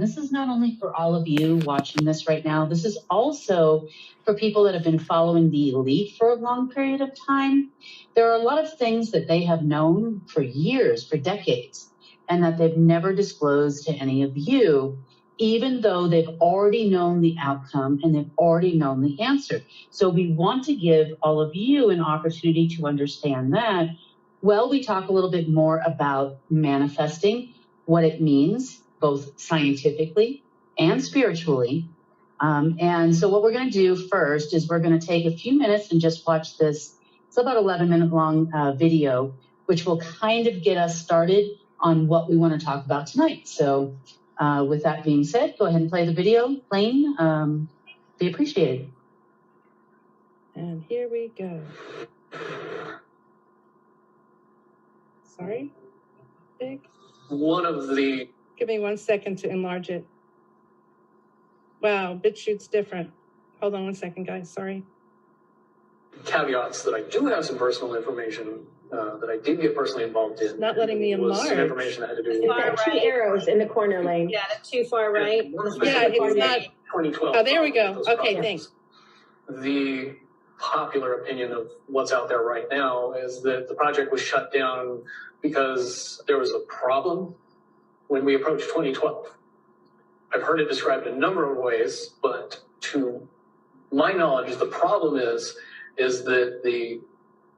this is not only for all of you watching this right now, this is also for people that have been following the elite for a long period of time. There are a lot of things that they have known for years, for decades, and that they've never disclosed to any of you, even though they've already known the outcome and they've already known the answer. So we want to give all of you an opportunity to understand that. Well, we talk a little bit more about manifesting, what it means, both scientifically and spiritually. And so what we're going to do first is we're going to take a few minutes and just watch this. It's about 11-minute long video, which will kind of get us started on what we want to talk about tonight. So with that being said, go ahead and play the video. Lane, be appreciated. And here we go. Sorry, big. One of the... Give me 1 second to enlarge it. Wow, BitChute's different. Hold on 1 second, guys, sorry. Caveats that I do have some personal information that I did get personally involved in. It's not letting me enlarge. Some information that had to do with... There are two arrows in the corner, Lane. Yeah, the too far right. Yeah, it's not... 2012. Oh, there we go. Okay, thanks. The popular opinion of what's out there right now is that the project was shut down because there was a problem when we approached 2012. I've heard it described a number of ways, but to my knowledge, the problem is that the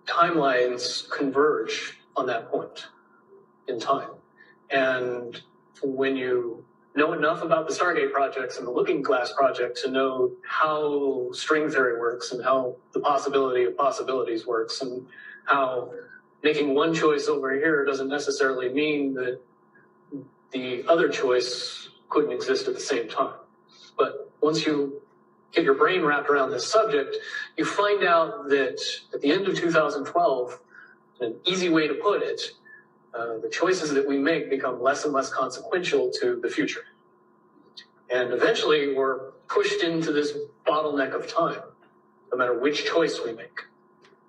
timelines converge on that point in time. And when you know enough about the Stargate projects and the Looking Glass project to know how string theory works and how the possibility of possibilities works and how making one choice over here doesn't necessarily mean that the other choice couldn't exist at the same time. But once you get your brain wrapped around this subject, you find out that at the end of 2012, an easy way to put it, the choices that we make become less and less consequential to the future. And eventually we're pushed into this bottleneck of time, no matter which choice we make.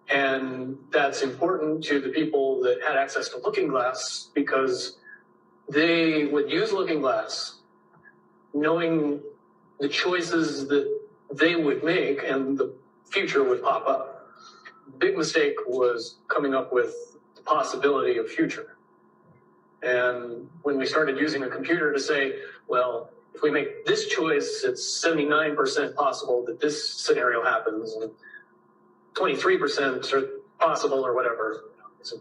And that's important to the people that had access to Looking Glass because they would use Looking Glass knowing the choices that they would make and the future would pop up. Big mistake was coming up with the possibility of future. And when we started using a computer to say, well, if we make this choice, it's 79% possible that this scenario happens, and 23% are possible or whatever, it's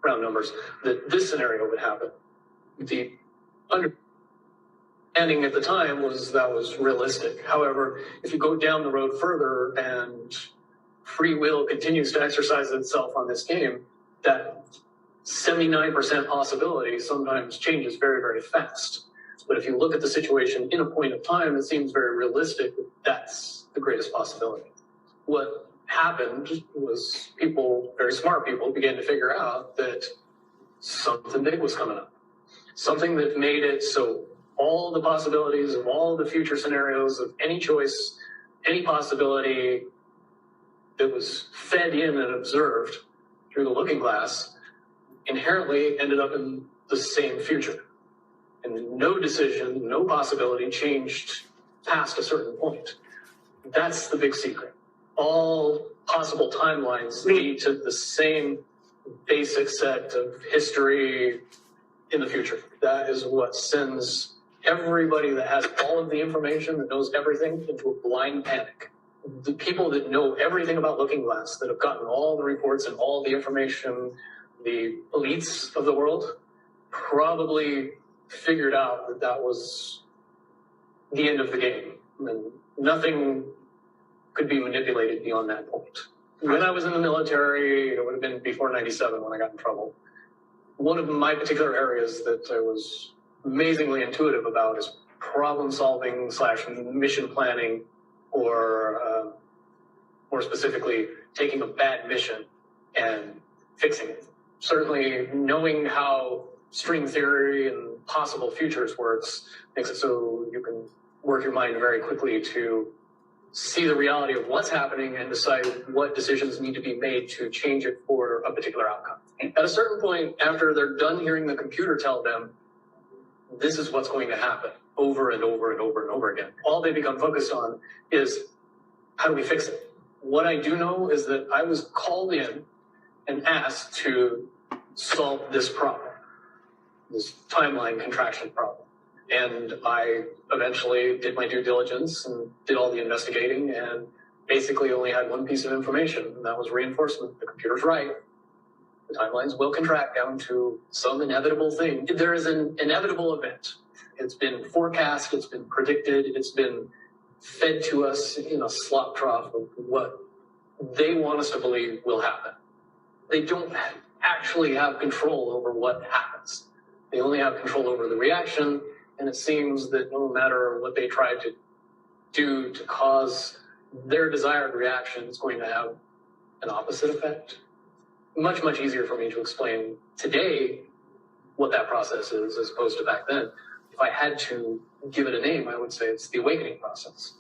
round numbers, that this scenario would happen. The understanding at the time was that was realistic. However, if you go down the road further and free will continues to exercise itself on this game, that 79% possibility sometimes changes very, very fast. But if you look at the situation in a point of time, it seems very realistic that that's the greatest possibility. What happened was people, very smart people, began to figure out that something big was coming up. Something that made it so all the possibilities of all the future scenarios of any choice, any possibility that was fed in and observed through the Looking Glass inherently ended up in the same future. And no decision, no possibility changed past a certain point. That's the big secret. All possible timelines lead to the same basic set of history in the future. That is what sends everybody that has all of the information, that knows everything, into a blind panic. The people that know everything about Looking Glass, that have gotten all the reports and all the information, the elites of the world, probably figured out that that was the end of the game. And nothing could be manipulated beyond that point. When I was in the military, it would have been before 97 when I got in trouble. One of my particular areas that I was amazingly intuitive about is problem solving / mission planning, or more specifically, taking a bad mission and fixing it. Certainly knowing how string theory and possible futures works makes it so you can work your mind very quickly to see the reality of what's happening and decide what decisions need to be made to change it for a particular outcome. At a certain point, after they're done hearing the computer tell them this is what's going to happen over and over and over and over again. All they become focused on is, how do we fix it? What I do know is that I was called in and asked to solve this problem, this timeline contraction problem. And I eventually did my due diligence and did all the investigating and basically only had one piece of information, and that was reinforcement. The computer's right. The timelines will contract down to some inevitable thing. There is an inevitable event. It's been forecast, it's been predicted, it's been fed to us in a slop trough of what they want us to believe will happen. They don't actually have control over what happens. They only have control over the reaction, and it seems that no matter what they try to do to cause their desired reaction, it's going to have an opposite effect. Much, much easier for me to explain today what that process is as opposed to back then. If I had to give it a name, I would say it's the awakening process.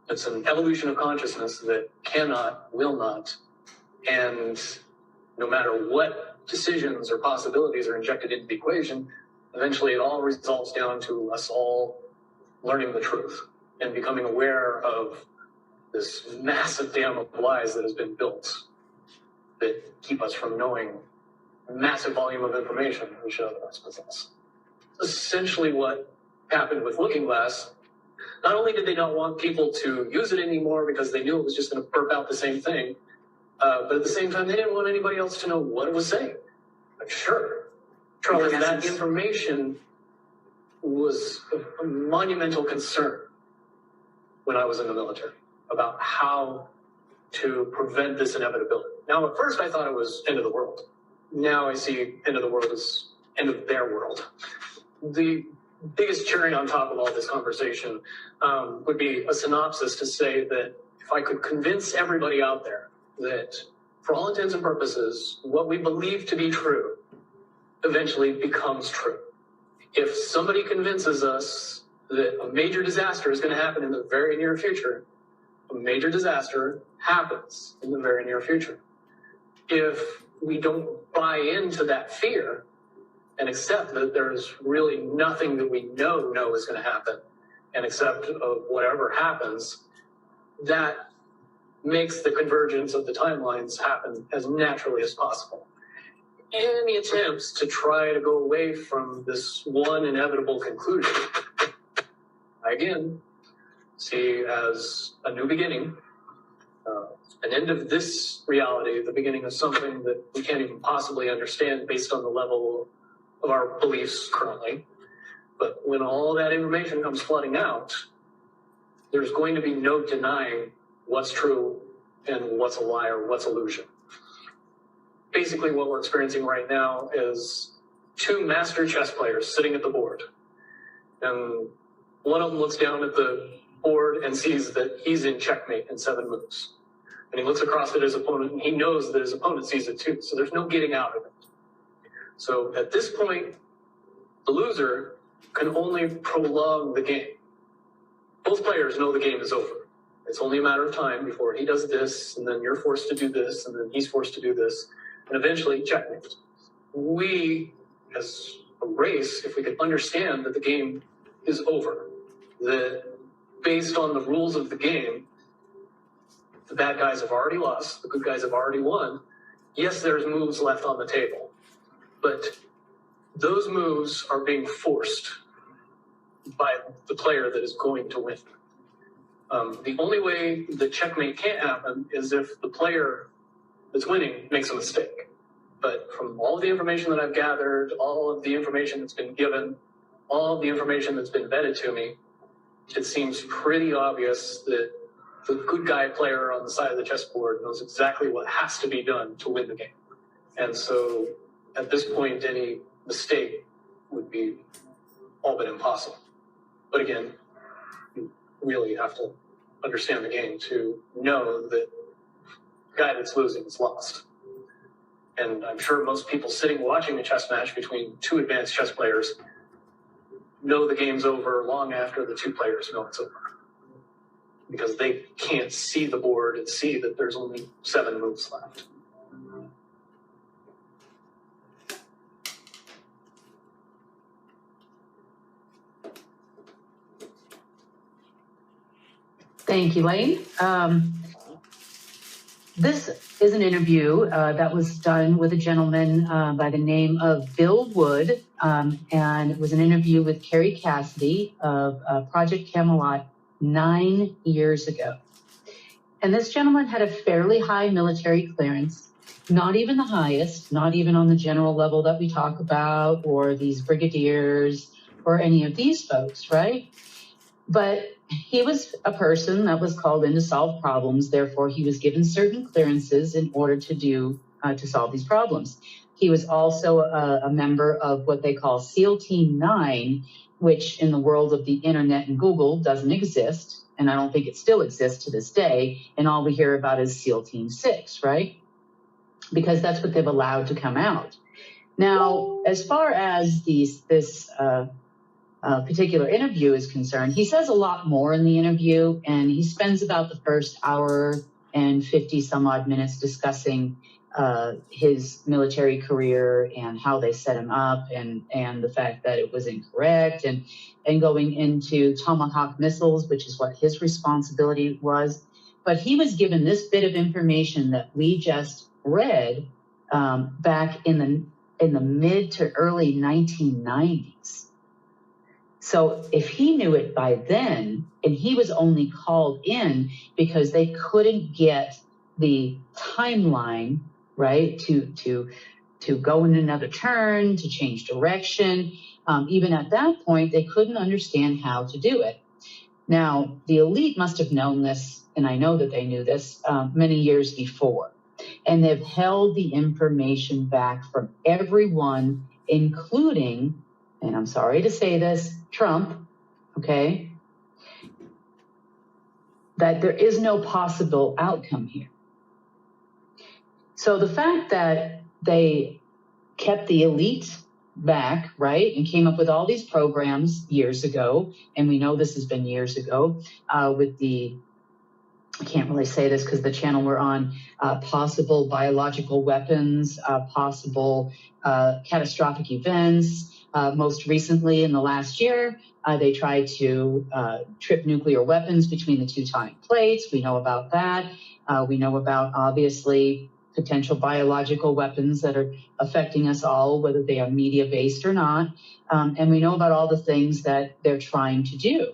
It's an evolution of consciousness that cannot, will not, and no matter what decisions or possibilities are injected into the equation, eventually it all resolves down to us all learning the truth and becoming aware of this massive dam of lies that has been built that keep us from knowing a massive volume of information we should otherwise possess. Essentially what happened with Looking Glass, not only did they not want people to use it anymore because they knew it was just going to burp out the same thing, but at the same time, they didn't want anybody else to know what it was saying. Like, sure, because that information was a monumental concern when I was in the military about how to prevent this inevitability. Now, at first, I thought it was end of the world. Now I see end of the world as end of their world. The biggest cherry on top of all this conversation would be a synopsis to say that if I could convince everybody out there that, for all intents and purposes, what we believe to be true eventually becomes true. If somebody convinces us that a major disaster is going to happen in the very near future, a major disaster happens in the very near future. If we don't buy into that fear and accept that there's really nothing that we know is going to happen and accept of whatever happens, that makes the convergence of the timelines happen as naturally as possible. Any attempts to try to go away from this one inevitable conclusion, I again see as a new beginning, an end of this reality, the beginning of something that we can't even possibly understand based on the level of our beliefs currently. But when all that information comes flooding out, there's going to be no denying what's true and what's a lie or what's illusion. Basically, what we're experiencing right now is two master chess players sitting at the board. And one of them looks down at the board and sees that he's in checkmate in 7 moves. And he looks across at his opponent, and he knows that his opponent sees it too. So there's no getting out of it. So at this point, the loser can only prolong the game. Both players know the game is over. It's only a matter of time before he does this, and then you're forced to do this, and then he's forced to do this, and eventually checkmate. We, as a race, if we could understand that the game is over, that based on the rules of the game, the bad guys have already lost, the good guys have already won. Yes, there's moves left on the table, but those moves are being forced by the player that is going to win. The only way the checkmate can't happen is if the player that's winning makes a mistake. But from all of the information that I've gathered, all of the information that's been given, all of the information that's been vetted to me, it seems pretty obvious that the good guy player on the side of the chessboard knows exactly what has to be done to win the game. And so at this point, any mistake would be all but impossible. But again, you really have to understand the game to know that the guy that's losing is lost. And I'm sure most people sitting watching a chess match between two advanced chess players know the game's over long after the two players know it's over. Because they can't see the board and see that there's only 7 moves left. Thank you, Lane. This is an interview that was done with a gentleman by the name of Bill Wood, and it was an interview with Carrie Cassidy of Project Camelot 9 years ago. And this gentleman had a fairly high military clearance, not even the highest, not even on the general level that we talk about, or these brigadiers, or any of these folks, right? But he was a person that was called in to solve problems. Therefore, he was given certain clearances in order to solve these problems. He was also a member of what they call SEAL Team 9, which in the world of the internet and Google doesn't exist. And I don't think it still exists to this day. And all we hear about is SEAL Team 6, right? Because that's what they've allowed to come out. Now, as far as this particular interview is concerned, he says a lot more in the interview, and he spends about the first hour and 50 some odd minutes discussing his military career and how they set him up, and the fact that it was incorrect, and going into Tomahawk missiles, which is what his responsibility was. But he was given this bit of information that we just read back in the mid to early 1990s. So if he knew it by then, and he was only called in because they couldn't get the timeline, right, to go in another turn, to change direction, even at that point, they couldn't understand how to do it. Now, the elite must have known this, and I know that they knew this many years before, and they've held the information back from everyone, including, and I'm sorry to say this, Trump, okay, that there is no possible outcome here. So the fact that they kept the elite back, right, and came up with all these programs years ago, and we know this has been years ago, with the, I can't really say this because the channel we're on, possible biological weapons, possible catastrophic events. Most recently, in the last year, they tried to trip nuclear weapons between the two time plates. We know about that. We know about, obviously, potential biological weapons that are affecting us all, whether they are media-based or not. And we know about all the things that they're trying to do.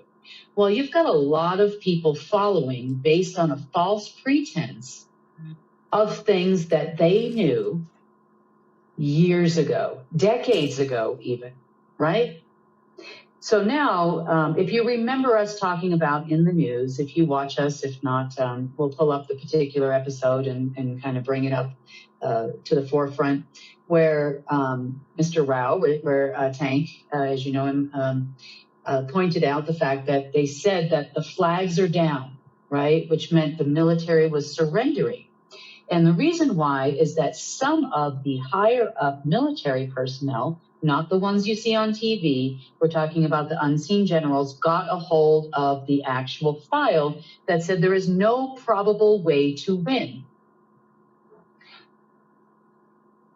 Well, you've got a lot of people following based on a false pretense of things that they knew years ago, decades ago even, right? So now, if you remember us talking about in the news, if you watch us, if not, we'll pull up the particular episode and kind of bring it up to the forefront, where Mr. Rao, where Tank, as you know him, pointed out the fact that they said that the flags are down, right? Which meant the military was surrendering. And the reason why is that some of the higher up military personnel, not the ones you see on TV, we're talking about the unseen generals, got a hold of the actual file that said there is no probable way to win.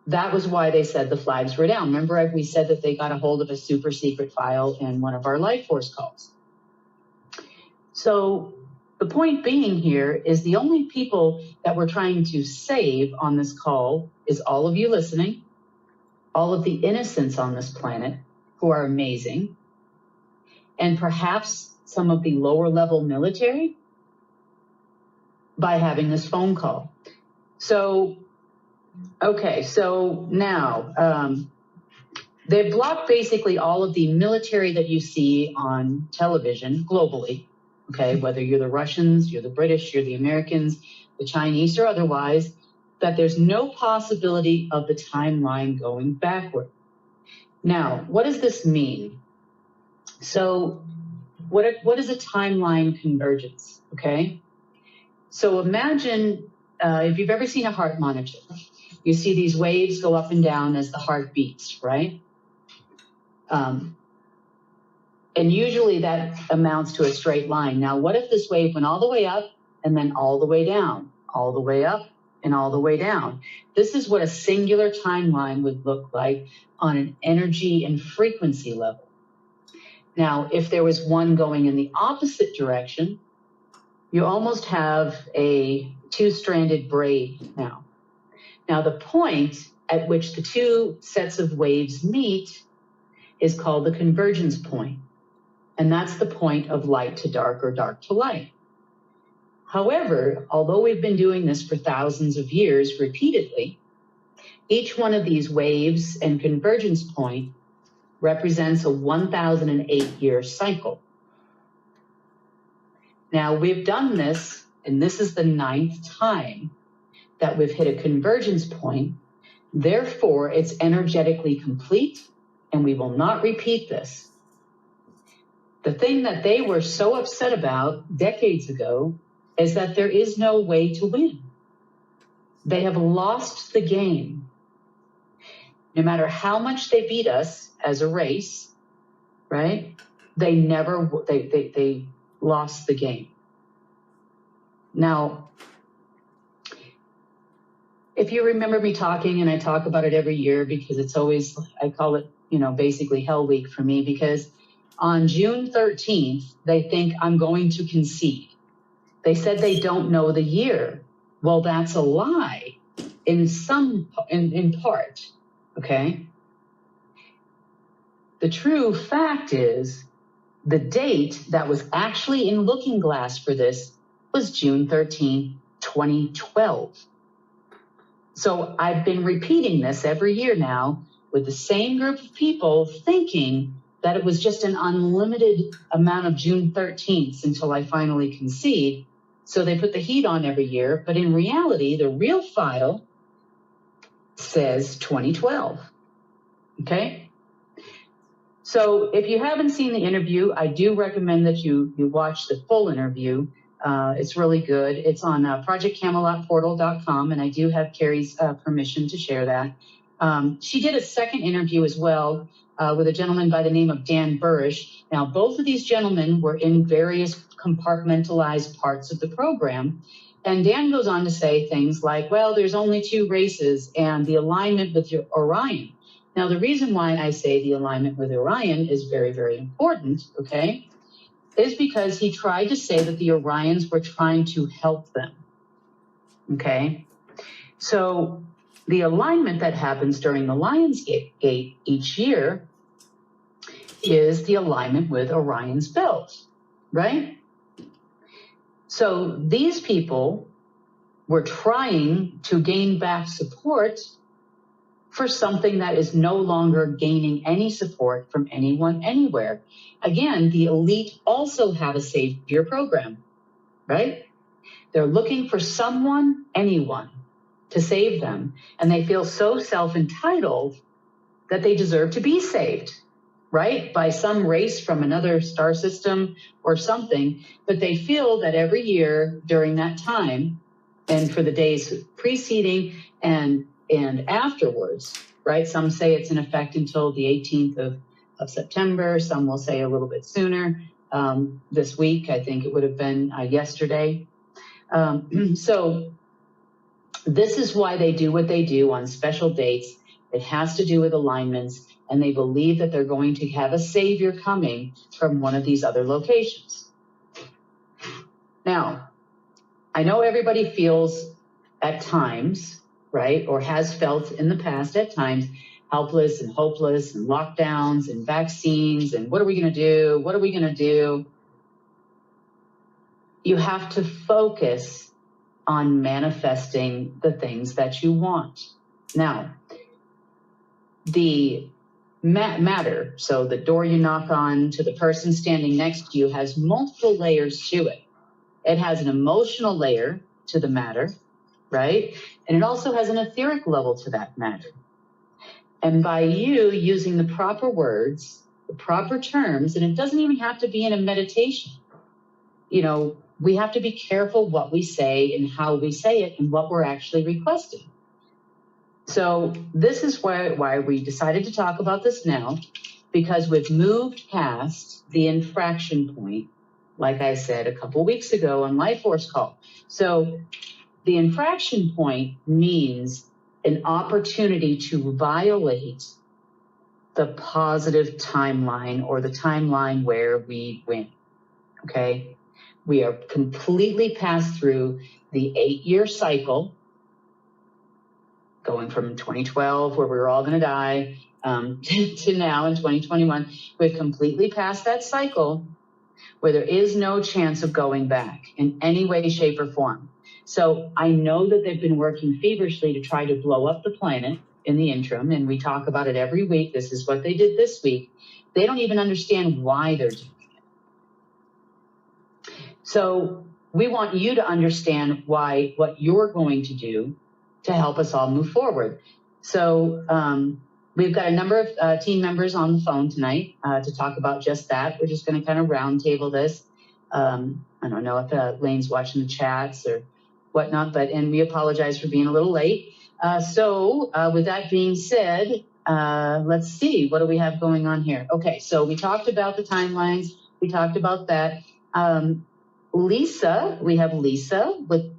That was why they said the flags were down. Remember, we said that they got a hold of a super secret file in one of our Life Force calls. So the point being here is the only people that we're trying to save on this call is all of you listening, all of the innocents on this planet who are amazing, and perhaps some of the lower level military by having this phone call. So, okay, so now they've blocked basically all of the military that you see on television globally. Okay, whether you're the Russians, you're the British, you're the Americans, the Chinese, or otherwise, that there's no possibility of the timeline going backward. Now, what does this mean? So what is a timeline convergence, okay? So imagine if you've ever seen a heart monitor, you see these waves go up and down as the heart beats, right? And usually that amounts to a straight line. Now, what if this wave went all the way up and then all the way down, all the way up and all the way down? This is what a singular timeline would look like on an energy and frequency level. Now, if there was one going in the opposite direction, You almost have a two-stranded braid now. Now, the point at which the two sets of waves meet is called the convergence point. And that's the point of light to dark or dark to light. However, although we've been doing this for thousands of years repeatedly, each one of these waves and convergence point represents a 1,008-year cycle. Now, we've done this, and this is the 9th time that we've hit a convergence point. Therefore, it's energetically complete, and we will not repeat this. The thing that they were so upset about decades ago is that there is no way to win. They have lost the game. No matter how much they beat us as a race, right? They lost the game. Now, if you remember me talking, and I talk about it every year because it's always, I call it, basically Hell Week for me, because on June 13th, they think I'm going to concede. They said they don't know the year. Well, that's a lie in part, okay? The true fact is the date that was actually in Looking Glass for this was June 13, 2012. So I've been repeating this every year now with the same group of people thinking that it was just an unlimited amount of June 13th until I finally concede. So they put the heat on every year, but in reality, the real file says 2012, okay? So if you haven't seen the interview, I do recommend that you watch the full interview. It's really good. It's on projectcamelotportal.com, and I do have Carrie's permission to share that. She did a second interview as well with a gentleman by the name of Dan Burrish. Now, both of these gentlemen were in various compartmentalized parts of the program. And Dan goes on to say things like, well, there's only 2 races and the alignment with your Orion. Now, the reason why I say the alignment with Orion is very, very important, okay, is because he tried to say that the Orions were trying to help them, okay? So the alignment that happens during the Lionsgate Gate each year is the alignment with Orion's belt, right? So these people were trying to gain back support for something that is no longer gaining any support from anyone anywhere. Again, the elite also have a savior program, right? They're looking for someone, anyone, to save them, and they feel so self-entitled that they deserve to be saved, right? By some race from another star system or something, but they feel that every year during that time, and for the days preceding and afterwards, right? Some say it's in effect until the 18th of September. Some will say a little bit sooner. This week, I think it would have been yesterday. So this is why they do what they do on special dates. It has to do with alignments, and they believe that they're going to have a savior coming from one of these other locations. Now, I know everybody feels at times, right, or has felt in the past at times, helpless and hopeless and lockdowns and vaccines and what are we going to do? What are we going to do? You have to focus on manifesting the things that you want. Now, the matter, so the door you knock on to the person standing next to you has multiple layers to it. It has an emotional layer to the matter, right? And it also has an etheric level to that matter. And by you using the proper words, the proper terms, and it doesn't even have to be in a meditation, we have to be careful what we say and how we say it and what we're actually requesting. So this is why we decided to talk about this now, because we've moved past the infraction point, like I said a couple weeks ago on Life Force Call. So the infraction point means an opportunity to violate the positive timeline or the timeline where we win, okay? We are completely passed through the 8-year cycle, going from 2012, where we were all going to die, to now in 2021. We've completely passed that cycle where there is no chance of going back in any way, shape, or form. So I know that they've been working feverishly to try to blow up the planet in the interim, and we talk about it every week. This is what they did this week. They don't even understand why they're doing it. So we want you to understand what you're going to do to help us all move forward. So we've got a number of team members on the phone tonight to talk about just that. We're just going to kind of round table this. I don't know if Lane's watching the chats or whatnot, and we apologize for being a little late. So with that being said, let's see, what do we have going on here? Okay, so we talked about the timelines. We talked about that. Lisa, we have Lisa with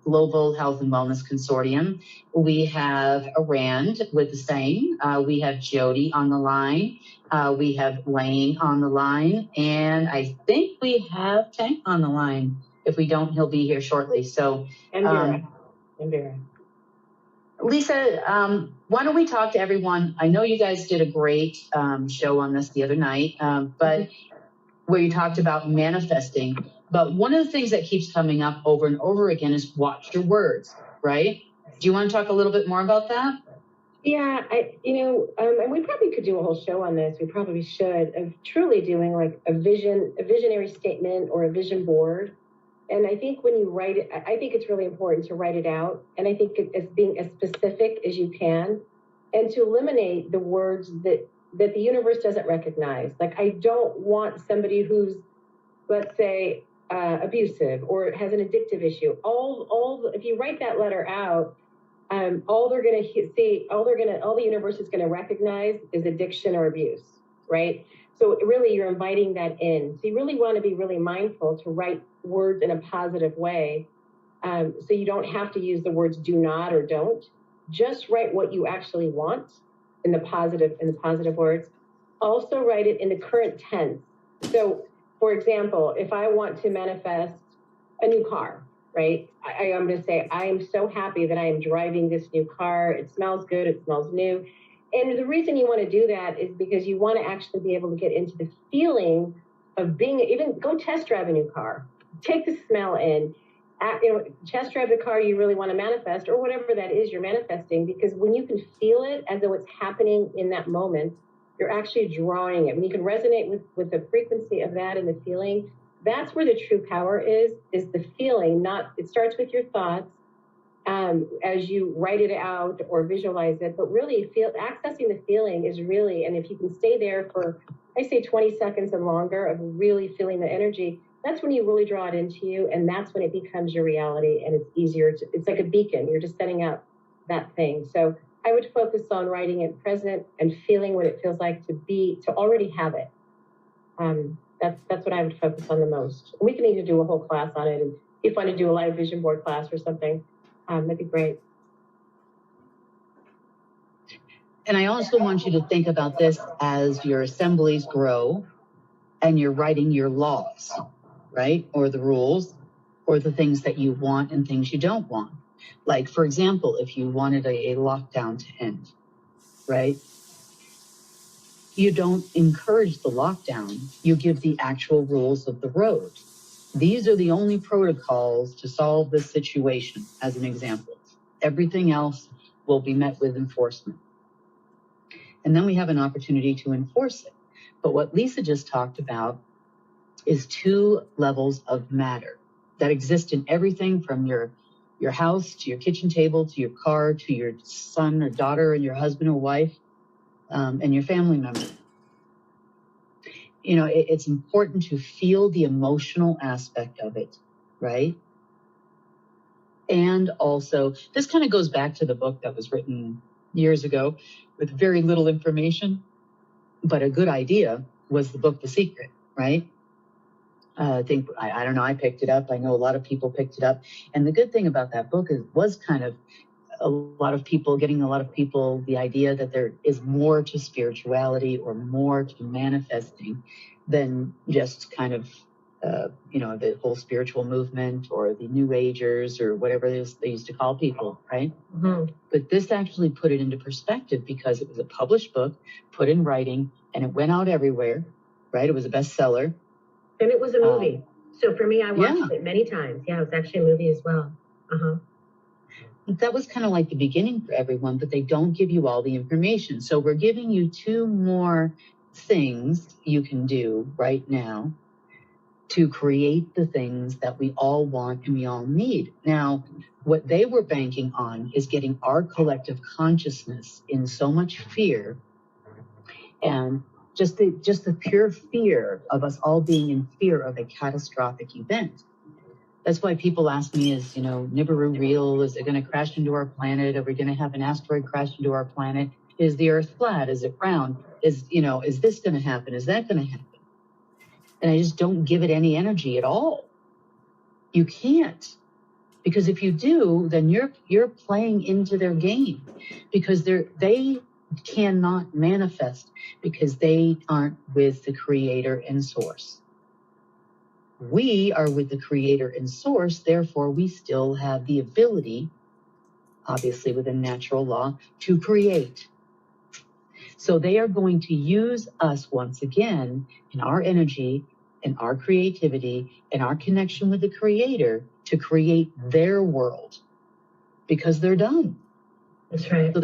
Global Health and Wellness Consortium. We have Rand with the same. We have Jody on the line. We have Lane on the line. And I think we have Tank on the line. If we don't, he'll be here shortly. So, And Vera. Lisa, why don't we talk to everyone? I know you guys did a great show on this the other night, but where you talked about manifesting. But one of the things that keeps coming up over and over again is watch your words, right? Do you want to talk a little bit more about that? Yeah, and we probably could do a whole show on this. We probably should, of truly doing like a visionary statement or a vision board. And I think when you write it, I think it's really important to write it out. And I think as being as specific as you can, and to eliminate the words that the universe doesn't recognize. Like, I don't want somebody who's, let's say, abusive or has an addictive issue. If you write that letter out, all the universe is going to recognize is addiction or abuse, right? So really, you're inviting that in. So you really want to be really mindful to write words in a positive way. So you don't have to use the words do not or don't. Just write what you actually want in the positive words. Also write it in the current tense. So, for example, if I want to manifest a new car, right? I'm going to say, I am so happy that I am driving this new car. It smells good. It smells new. And the reason you want to do that is because you want to actually be able to get into the feeling of even go test drive a new car. Take the smell in. Test drive the car you really want to manifest, or whatever that is you're manifesting, because when you can feel it as though it's happening in that moment, you're actually drawing it. When you can resonate with the frequency of that and the feeling, that's where the true power is the feeling. It starts with your thoughts as you write it out or visualize it, but really accessing the feeling is really, and if you can stay there for, I say 20 seconds and longer of really feeling the energy, that's when you really draw it into you, and that's when it becomes your reality, and it's easier it's like a beacon. You're just setting up that thing. So I would focus on writing it present and feeling what it feels like to already have it. That's what I would focus on the most. We can either do a whole class on it, and if you want to do a live vision board class or something, that'd be great. And I also want you to think about this as your assemblies grow and you're writing your laws, right? Or the rules, or the things that you want and things you don't want. Like, for example, if you wanted a lockdown to end, right? You don't encourage the lockdown. You give the actual rules of the road. These are the only protocols to solve this situation, as an example. Everything else will be met with enforcement. And then we have an opportunity to enforce it. But what Lisa just talked about is 2 levels of matter that exist in everything from your house to your kitchen table to your car to your son or daughter and your husband or wife and your family member. It's important to feel the emotional aspect of it, right? And also, this kind of goes back to the book that was written years ago with very little information, but a good idea was the book The Secret, right? I don't know, I picked it up. I know a lot of people picked it up. And the good thing about that book was kind of getting a lot of people the idea that there is more to spirituality or more to manifesting than just kind of the whole spiritual movement or the New Agers or whatever it is they used to call people, right? Mm-hmm. But this actually put it into perspective because it was a published book, put in writing, and it went out everywhere, right? It was a bestseller. And it was a movie. So for me, I watched it many times. Yeah, it was actually a movie as well. Uh-huh. That was kind of like the beginning for everyone, but they don't give you all the information. So we're giving you 2 more things you can do right now to create the things that we all want and we all need. Now, what they were banking on is getting our collective consciousness in so much fear, and just the pure fear of us all being in fear of a catastrophic event. That's why people ask me, is, Nibiru real? Is it going to crash into our planet? Are we going to have an asteroid crash into our planet? Is the Earth flat? Is it round? Is this going to happen? Is that going to happen? And I just don't give it any energy at all. You can't, because if you do, then you're playing into their game, because they cannot manifest because they aren't with the creator and source. We are with the creator and source, therefore we still have the ability, obviously within natural law, to create. So they are going to use us once again in our energy and our creativity and our connection with the creator to create their world, because they're done. That's right. So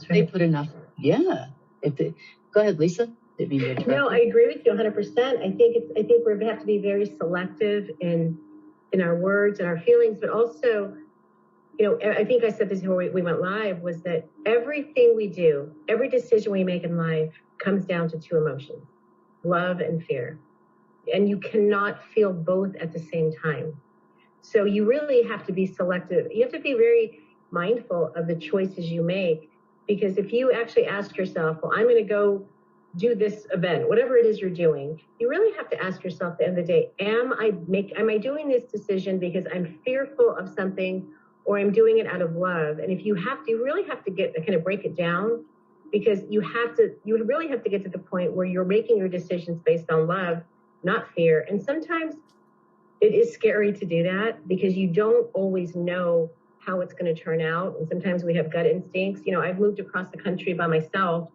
they put enough. Yeah. Go ahead, Lisa. No, I agree with you 100%. I think we have to be very selective in our words and our feelings, but also, I think I said this before we went live, was that everything we do, every decision we make in life comes down to 2 emotions, love and fear. And you cannot feel both at the same time. So you really have to be selective. You have to be very mindful of the choices you make, because if you actually ask yourself, well, I'm going to go do this event, whatever it is you're doing, you really have to ask yourself at the end of the day, am I doing this decision because I'm fearful of something, or I'm doing it out of love? And if you really have to kind of break it down, because you really have to get to the point where you're making your decisions based on love, not fear. And sometimes it is scary to do that, because you don't always know how it's going to turn out. And sometimes we have gut instincts. I've moved across the country by myself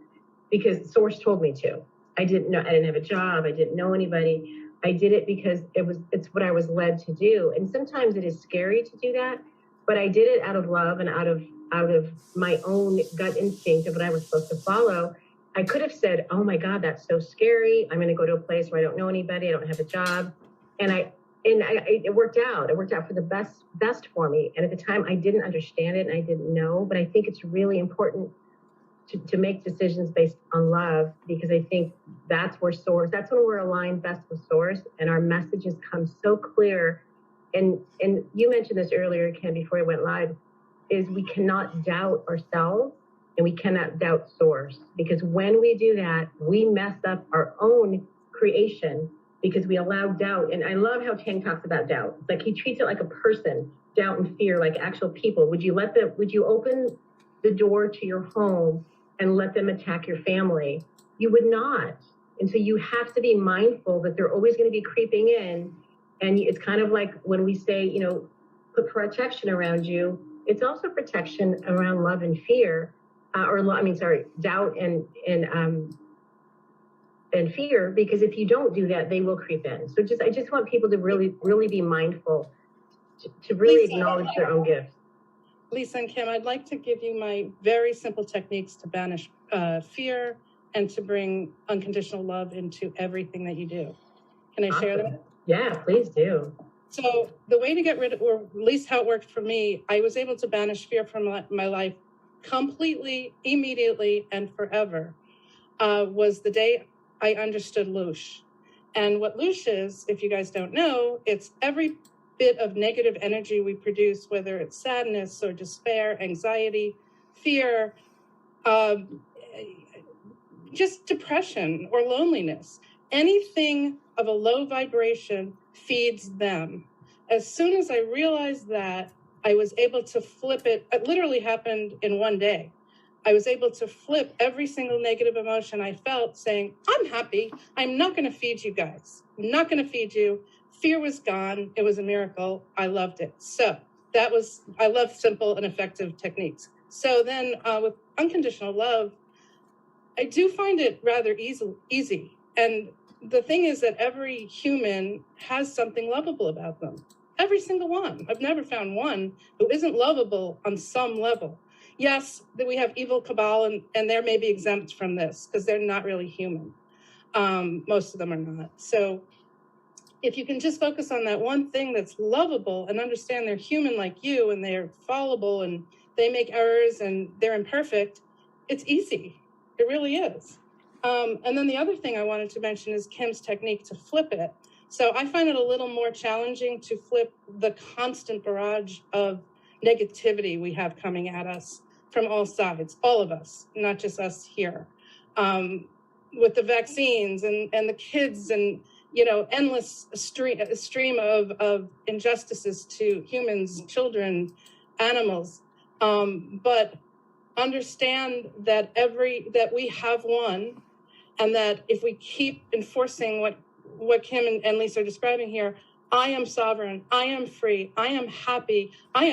because the source told me to. I didn't have a job. I didn't know anybody. I did it because it's what I was led to do. And sometimes it is scary to do that, but I did it out of love and out of my own gut instinct of what I was supposed to follow. I could have said, oh my God, that's so scary. I'm going to go to a place where I don't know anybody. I don't have a job. And it worked out. It worked out for the best for me. And at the time I didn't understand it and I didn't know, but I think it's really important to make decisions based on love, because I think that's when we're aligned best with source and our messages come so clear. And you mentioned this earlier, Ken, before I went live, is we cannot doubt ourselves and we cannot doubt source, because when we do that, we mess up our own creation, because we allow doubt. And I love how Tang talks about doubt. Like, he treats it like a person, doubt and fear, like actual people. Would you open the door to your home and let them attack your family? You would not. And so you have to be mindful that they're always going to be creeping in. And it's kind of like when we say, put protection around you, it's also protection around love and fear, doubt and fear, because if you don't do that, they will creep in. So I just want people to really, really be mindful, to really acknowledge their own gifts. Lisa and Kim, I'd like to give you my very simple techniques to banish fear and to bring unconditional love into everything that you do. Can I share them? Yeah, please do. So the way to get rid of, or at least how it worked for me, I was able to banish fear from my life completely, immediately, and forever, was the day I understood Loosh. And what Loosh is, if you guys don't know, it's every bit of negative energy we produce, whether it's sadness or despair, anxiety, fear, just depression or loneliness. Anything of a low vibration feeds them. As soon as I realized that, I was able to flip it. It literally happened in one day. I was able to flip every single negative emotion I felt, saying, I'm happy. I'm not going to feed you guys. I'm not going to feed you. fear was gone. It was a miracle. I loved it. So I love simple and effective techniques. So then with unconditional love, I do find it rather easy. And the thing is that every human has something lovable about them. Every single one. I've never found one who isn't lovable on some level. Yes, that we have evil cabal, and they're maybe exempt from this because they're not really human. Most of them are not. So if you can just focus on that one thing that's lovable and understand they're human like you and they're fallible and they make errors and they're imperfect, it's easy. It really is. And then the other thing I wanted to mention is Kim's technique to flip it. So I find it a little more challenging to flip the constant barrage of negativity we have coming at us from all sides, all of us, not just us here. With the vaccines and the kids and, endless stream of injustices to humans, children, animals. But understand that we have one, and that if we keep enforcing what Kim and Lisa are describing here, I am sovereign, I am free, I am happy, I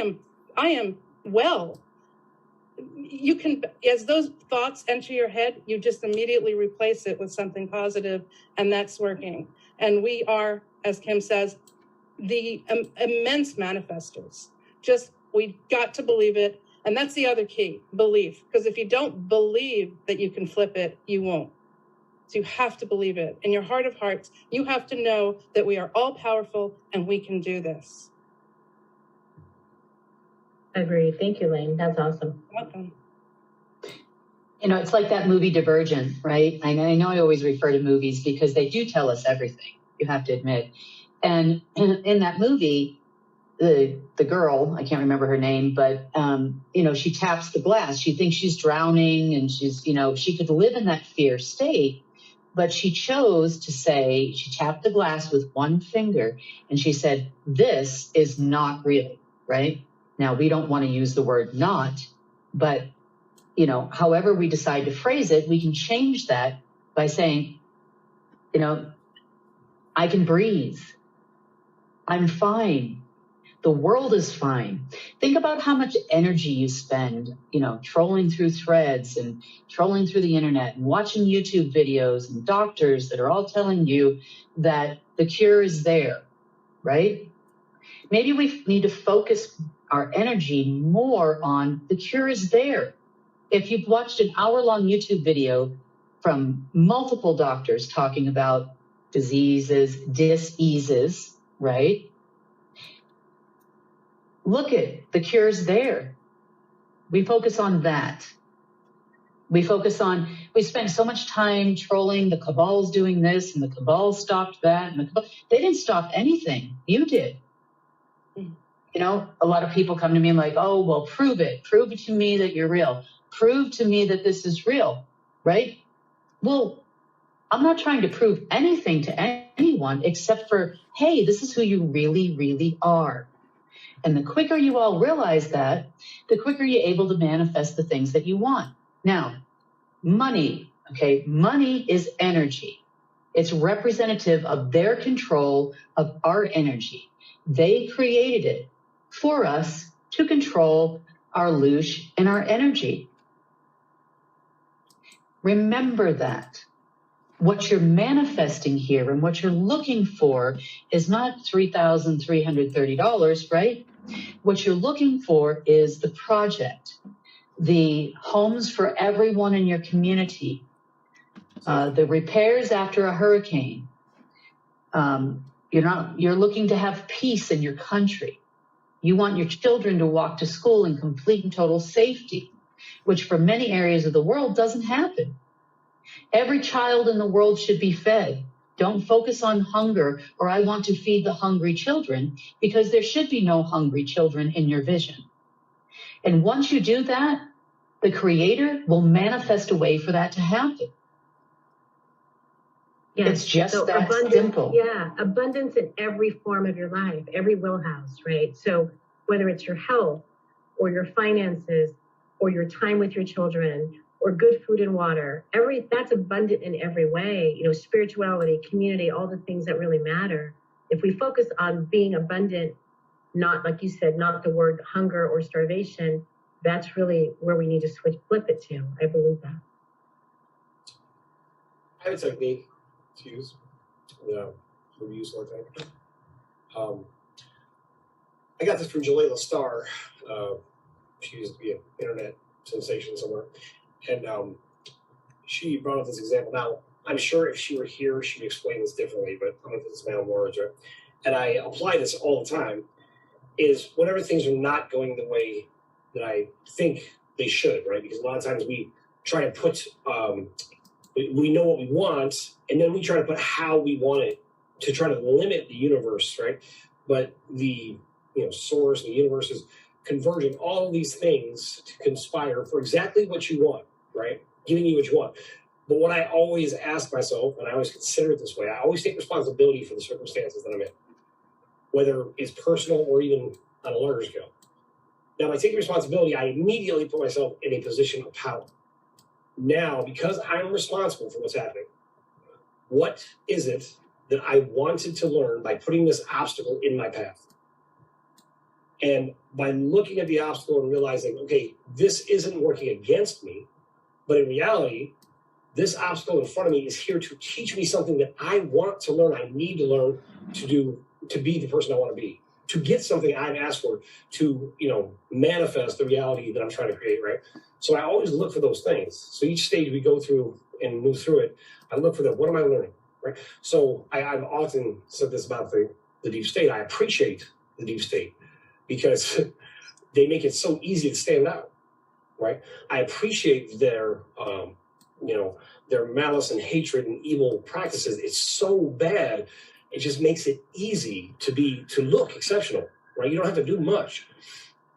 am well. You can, as those thoughts enter your head, you just immediately replace it with something positive, and that's working. And we are, as Kim says, the immense manifestors. We got to believe it. And that's the other key, belief. Because if you don't believe that you can flip it, you won't. So you have to believe it. In your heart of hearts, you have to know that we are all powerful and we can do this. Agreed. Thank you, Lane. That's awesome. Welcome. It's like that movie Divergent, right? I know I always refer to movies because they do tell us everything, you have to admit. And in that movie, the girl, I can't remember her name, but, she taps the glass. She thinks she's drowning and she could live in that fear state, but she chose to say, she tapped the glass with one finger and she said, this is not real, right? Now, we don't want to use the word not, but, however we decide to phrase it, we can change that by saying, I can breathe. I'm fine. The world is fine. Think about how much energy you spend, trolling through threads and trolling through the internet and watching YouTube videos and doctors that are all telling you that the cure is there, right? Maybe we need to focus our energy more on the cure is there. If you've watched an hour-long YouTube video from multiple doctors talking about diseases, right? Look at the cure's there. We focus on that. We spend so much time trolling the cabal's doing this and the cabal stopped that. And they didn't stop anything. You did. A lot of people come to me and like, oh, well, prove it. Prove it to me that you're real. Prove to me that this is real, right? Well, I'm not trying to prove anything to anyone except for, hey, this is who you really, really are. And the quicker you all realize that, the quicker you're able to manifest the things that you want. Now, money, okay? Money is energy. It's representative of their control of our energy. They created it for us to control our loosh and our energy. Remember that. What you're manifesting here and what you're looking for is not $3,330, right? What you're looking for is the project, the homes for everyone in your community, the repairs after a hurricane. You're looking to have peace in your country. You want your children to walk to school in complete and total safety, which for many areas of the world doesn't happen. Every child in the world should be fed. Don't focus on hunger or I want to feed the hungry children, because there should be no hungry children in your vision. And once you do that, the Creator will manifest a way for that to happen. Yes. It's just so that simple. Yeah, abundance in every form of your life, every wheelhouse, right? So whether it's your health or your finances or your time with your children or good food and water, that's abundant in every way. Spirituality, community, all the things that really matter. if we focus on being abundant, not like you said, not the word hunger or starvation, that's really where we need to flip it to. I believe that. I have a technique to use. Review sort of thing. I got this from Jalila Starr. She used to be an internet sensation somewhere. And she brought up this example. Now, I'm sure if she were here, she'd explain this differently, but I'm going to put this in my own words, right? And I apply this all the time, is whenever things are not going the way that I think they should, right? Because a lot of times we try to put, we know what we want, and then we try to put how we want it to try to limit the universe, right? But the source, the universe is converging all of these things to conspire for exactly what you want, right? Giving you what you want. But what I always ask myself, and I always consider it this way, I always take responsibility for the circumstances that I'm in, whether it's personal or even on a larger scale. Now, by taking responsibility, I immediately put myself in a position of power. Now, because I'm responsible for what's happening, what is it that I wanted to learn by putting this obstacle in my path? And by looking at the obstacle and realizing, okay, this isn't working against me, but in reality, this obstacle in front of me is here to teach me something that I want to learn, I need to learn to be the person I want to be, to get something I've asked for, to manifest the reality that I'm trying to create, right? So I always look for those things. So each stage we go through and move through it, I look for that. What am I learning, right? So I've often said this about the deep state. I appreciate the deep state because they make it so easy to stand out, right? I appreciate their malice and hatred and evil practices. It's so bad. It just makes it easy to look exceptional, right? You don't have to do much.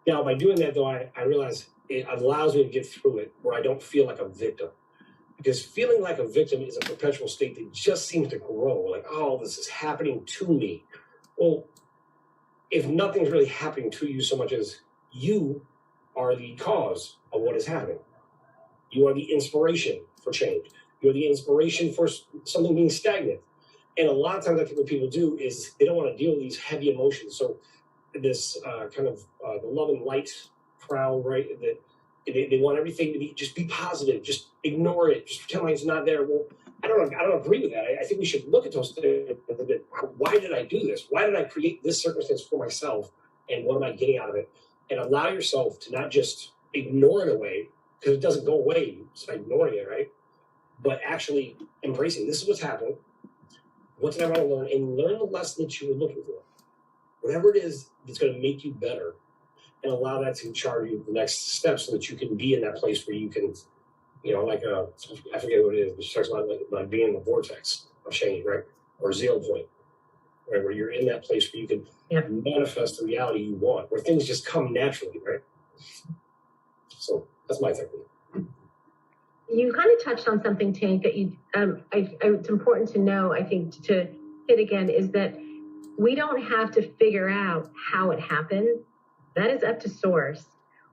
Now, by doing that, though, I realize it allows me to get through it where I don't feel like a victim. Because feeling like a victim is a perpetual state that just seems to grow. Like, oh, this is happening to me. Well, if nothing's really happening to you so much as you are the cause of what is happening. You are the inspiration for change. You're the inspiration for something being stagnant. And a lot of times I think what people do is they don't want to deal with these heavy emotions. So this the love and light crowd, right? That they want everything to just be positive, just ignore it, just pretend like it's not there. Well, I don't agree with that. I think we should look at those things. Why did I do this? Why did I create this circumstance for myself? And what am I getting out of it? And allow yourself to not just ignore it away, because it doesn't go away just by ignoring it, right? But actually embracing, this is what's happening. What did I want to learn? And learn the lesson that you were looking for. Whatever it is that's going to make you better, and allow that to charge you the next step so that you can be in that place where you can, I forget what it is, but she talks about like being in the vortex of change, right? Or zero point, right? Where you're in that place where you can manifest the reality you want, where things just come naturally, right? So that's my technique. You kind of touched on something, Tank, that it's important to know, I think, to hit again, is that we don't have to figure out how it happened. That is up to source.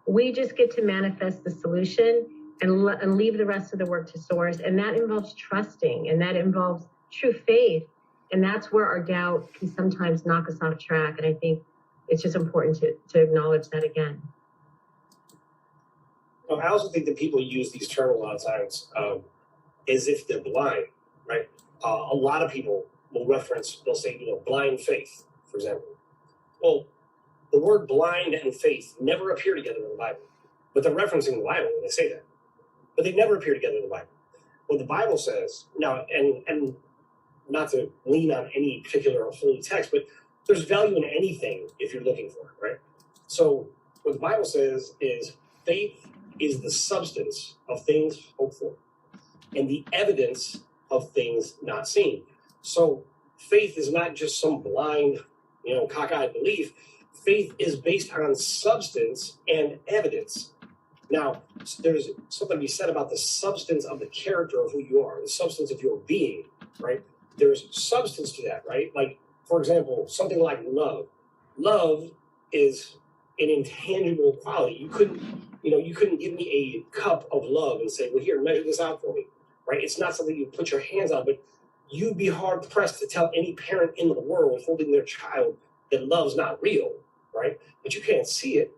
We just get to manifest the solution and leave the rest of the work to source. And that involves trusting, and that involves true faith. And that's where our doubt can sometimes knock us off track. And I think it's just important to acknowledge that again. Well, I also think that people use these terms a lot of times as if they're blind, right? A lot of people will they'll say, blind faith, for example. Well, the word blind and faith never appear together in the Bible. But they're referencing the Bible when they say that. But they never appear together in the Bible. What the Bible says, now, and not to lean on any particular holy text, but there's value in anything if you're looking for it, right? So what the Bible says is faith is the substance of things hoped for and the evidence of things not seen. So faith is not just some blind, cockeyed belief. Faith is based on substance and evidence. Now, there's something to be said about the substance of the character of who you are, the substance of your being, right? There's substance to that, right? Like, for example, something like love. Love is an intangible quality. You couldn't give me a cup of love and say, well, here, measure this out for me, right? It's not something you put your hands on, but you'd be hard pressed to tell any parent in the world holding their child that love's not real, right? But you can't see it.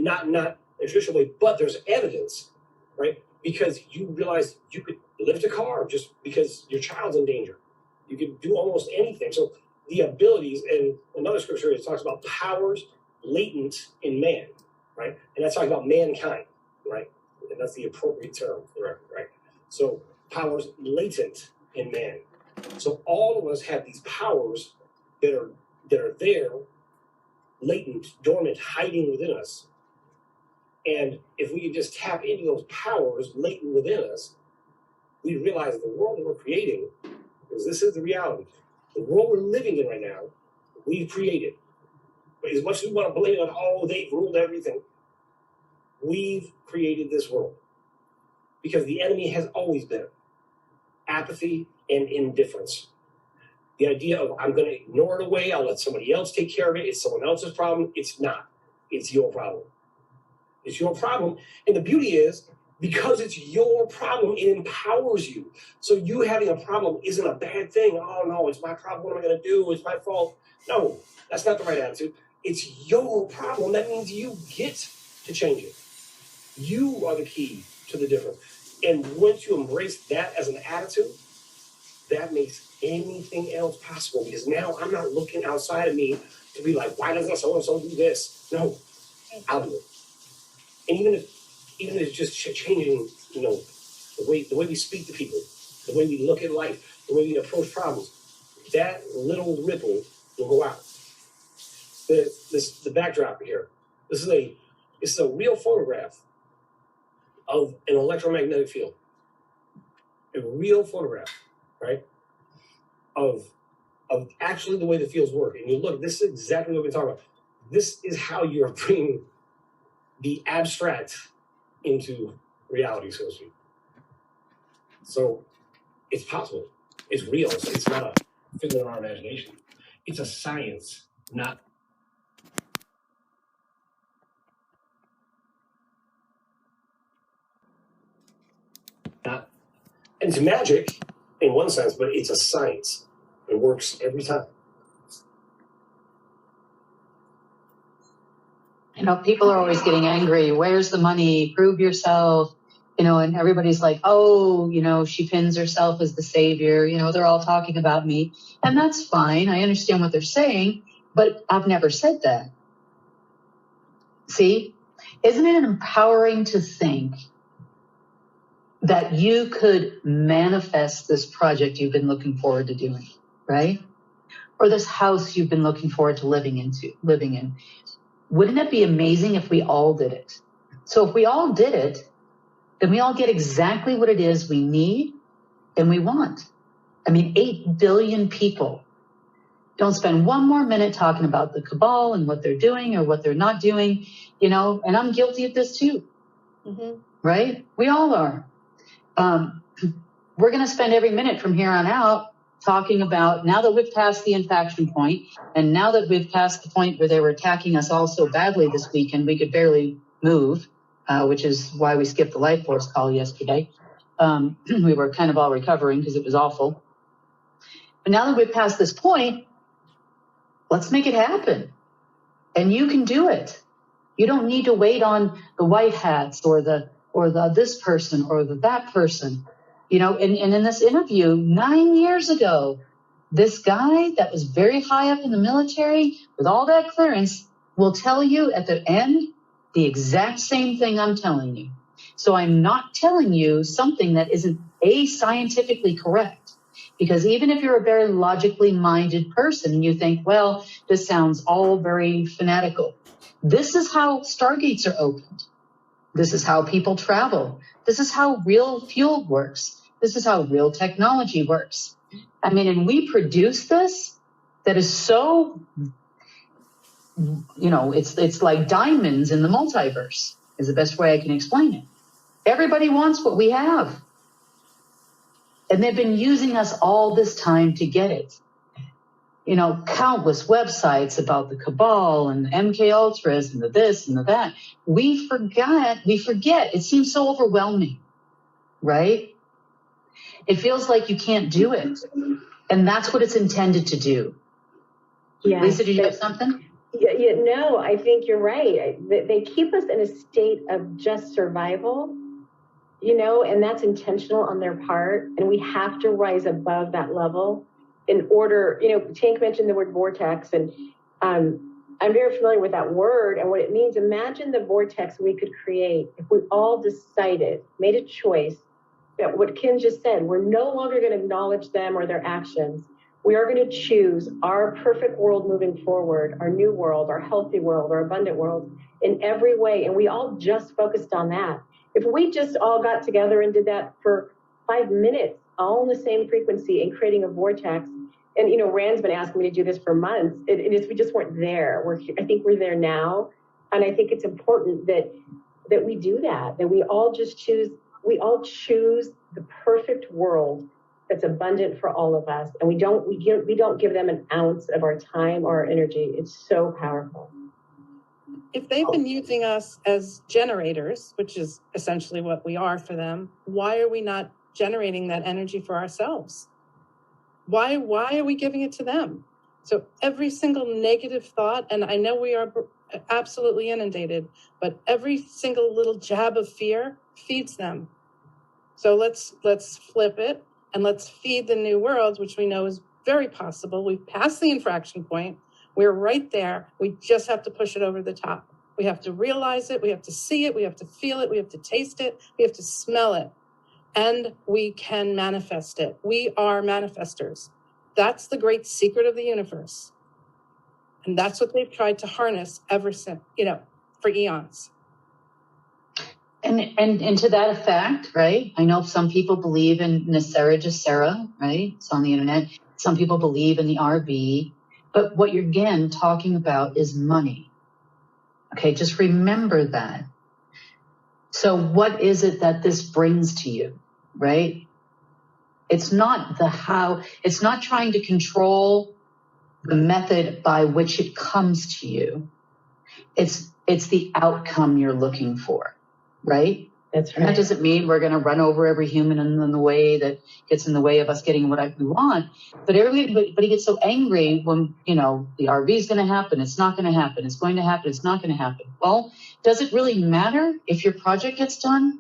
Not in a traditional way, but there's evidence, right? Because you realize you could lift a car just because your child's in danger. You could do almost anything. So the abilities, and another scripture it talks about powers latent in man, right? And that's talking about mankind, right? And that's the appropriate term for it, right? So powers latent in man. So all of us have these powers that are there, latent, dormant, hiding within us. And if we could just tap into those powers latent within us, we realize the world that we're creating, because this is the reality, the world we're living in right now, we've created. But as much as we want to blame on, oh, they've ruled everything, we've created this world. Because the enemy has always been apathy and indifference. The idea of, I'm going to ignore it away, I'll let somebody else take care of it, it's someone else's problem. It's not. It's your problem. It's your problem. And the beauty is, because it's your problem, it empowers you. So you having a problem isn't a bad thing. Oh, no, it's my problem. What am I going to do? It's my fault. No, that's not the right attitude. It's your problem. That means you get to change it. You are the key to the difference. And once you embrace that as an attitude, that makes anything else possible. Because now I'm not looking outside of me to be like, why doesn't so-and-so do this? No, I'll do it. And even if it's just changing, the way we speak to people, the way we look at life, the way we approach problems, that little ripple will go out. The backdrop here. This is a real photograph of an electromagnetic field. A real photograph, right? Of actually the way the fields work. And you look, this is exactly what we're talking about. This is how you're bringing the abstract into reality, so to speak. So it's possible. It's real. It's not a figment of our imagination. It's a science, not. And it's magic in one sense, but it's a science. It works every time. People are always getting angry. Where's the money? Prove yourself. And everybody's like, oh, she pins herself as the savior. They're all talking about me. And that's fine. I understand what they're saying, but I've never said that. See, isn't it empowering to think that you could manifest this project you've been looking forward to doing, right? Or this house you've been looking forward to living in. Wouldn't it be amazing if we all did it? So if we all did it, then we all get exactly what it is we need and we want. 8 billion people don't spend one more minute talking about the cabal and what they're doing or what they're not doing, and I'm guilty of this too, right? We all are. We're going to spend every minute from here on out talking about, now that we've passed the infection point, and now that we've passed the point where they were attacking us all so badly this weekend, we could barely move, which is why we skipped the Life Force call yesterday. We were kind of all recovering because it was awful. But now that we've passed this point, let's make it happen. And you can do it. You don't need to wait on the white hats or the this person or that person. And in this interview 9 years ago, this guy that was very high up in the military with all that clearance will tell you at the end the exact same thing I'm telling you. So I'm not telling you something that isn't scientifically correct. Because even if you're a very logically minded person, you think, well, this sounds all very fanatical. This is how stargates are opened. This is how people travel. This is how real fuel works. This is how real technology works. And we produce this that is so, it's like diamonds in the multiverse is the best way I can explain it. Everybody wants what we have. And they've been using us all this time to get it. Countless websites about the cabal and MK Ultras and the this and the that. We forget. It seems so overwhelming, right? It feels like you can't do it. And that's what it's intended to do. Yeah. Lisa, did you have something? Yeah, no, I think you're right. They keep us in a state of just survival, and that's intentional on their part. And we have to rise above that level in order, Tank mentioned the word vortex, and I'm very familiar with that word and what it means. Imagine the vortex we could create if we all decided, made a choice, that what Kim just said, we're no longer going to acknowledge them or their actions. We are going to choose our perfect world moving forward, our new world, our healthy world, our abundant world in every way. And we all just focused on that. If we just all got together and did that for 5 minutes, all in the same frequency and creating a vortex, and Rand's been asking me to do this for months. We just weren't there. I think we're there now. And I think it's important that we do that we all just choose. We all choose the perfect world that's abundant for all of us, and we don't give them an ounce of our time or our energy. It's so powerful. If they've been using us as generators, which is essentially what we are for them, why are we not generating that energy for ourselves? Why are we giving it to them? So every single negative thought, and I know we are absolutely inundated, but every single little jab of fear feeds them. So let's flip it and let's feed the new world, which we know is very possible. We've passed the infraction point. We're right there. We just have to push it over the top. We have to realize it. We have to see it. We have to feel it. We have to taste it. We have to smell it. And we can manifest it. We are manifestors. That's the great secret of the universe. And that's what they've tried to harness ever since, for eons. And to that effect, right? I know some people believe in Nicera Jacera, right? It's on the internet. Some people believe in the RV. But what you're, again, talking about is money. Okay, just remember that. So what is it that this brings to you, right? It's not the how. It's not trying to control the method by which it comes to you. It's the outcome you're looking for, right? That's right. And that doesn't mean we're going to run over every human in the way that gets in the way of us getting what we want. But everybody gets so angry when, the RV is going to happen. It's not going to happen. It's going to happen. It's not going to happen. Well, does it really matter if your project gets done?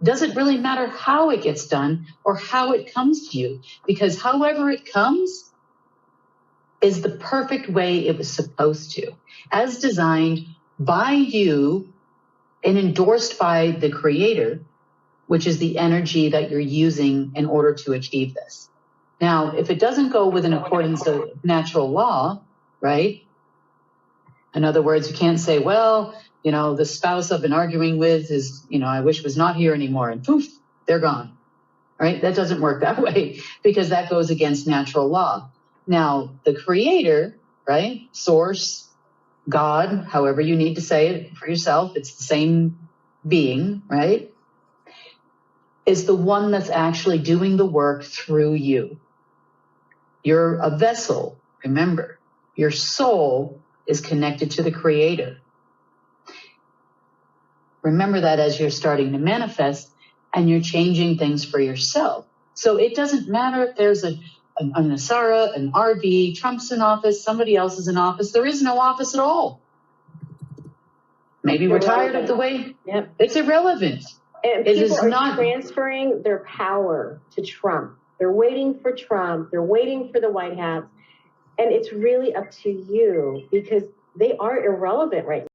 Does it really matter how it gets done or how it comes to you? Because however it comes is the perfect way it was supposed to, as designed by you and endorsed by the creator, which is the energy that you're using in order to achieve this. Now, if it doesn't go within accordance of natural law, right? In other words, you can't say, well, the spouse I've been arguing with is, I wish was not here anymore, and poof, they're gone, right? That doesn't work that way because that goes against natural law. Now, the creator, right? Source, God, however you need to say it for yourself, it's the same being, right? Is the one that's actually doing the work through you. You're a vessel, remember. Your soul is connected to the creator. Remember that as you're starting to manifest and you're changing things for yourself. So it doesn't matter if there's a Nasara, an RV, Trump's in office, somebody else is in office. There is no office at all. Maybe we're tired of the way. Yep. It's irrelevant. And people are transferring their power to Trump. They're waiting for Trump. They're waiting for the White House. And it's really up to you because they are irrelevant right now.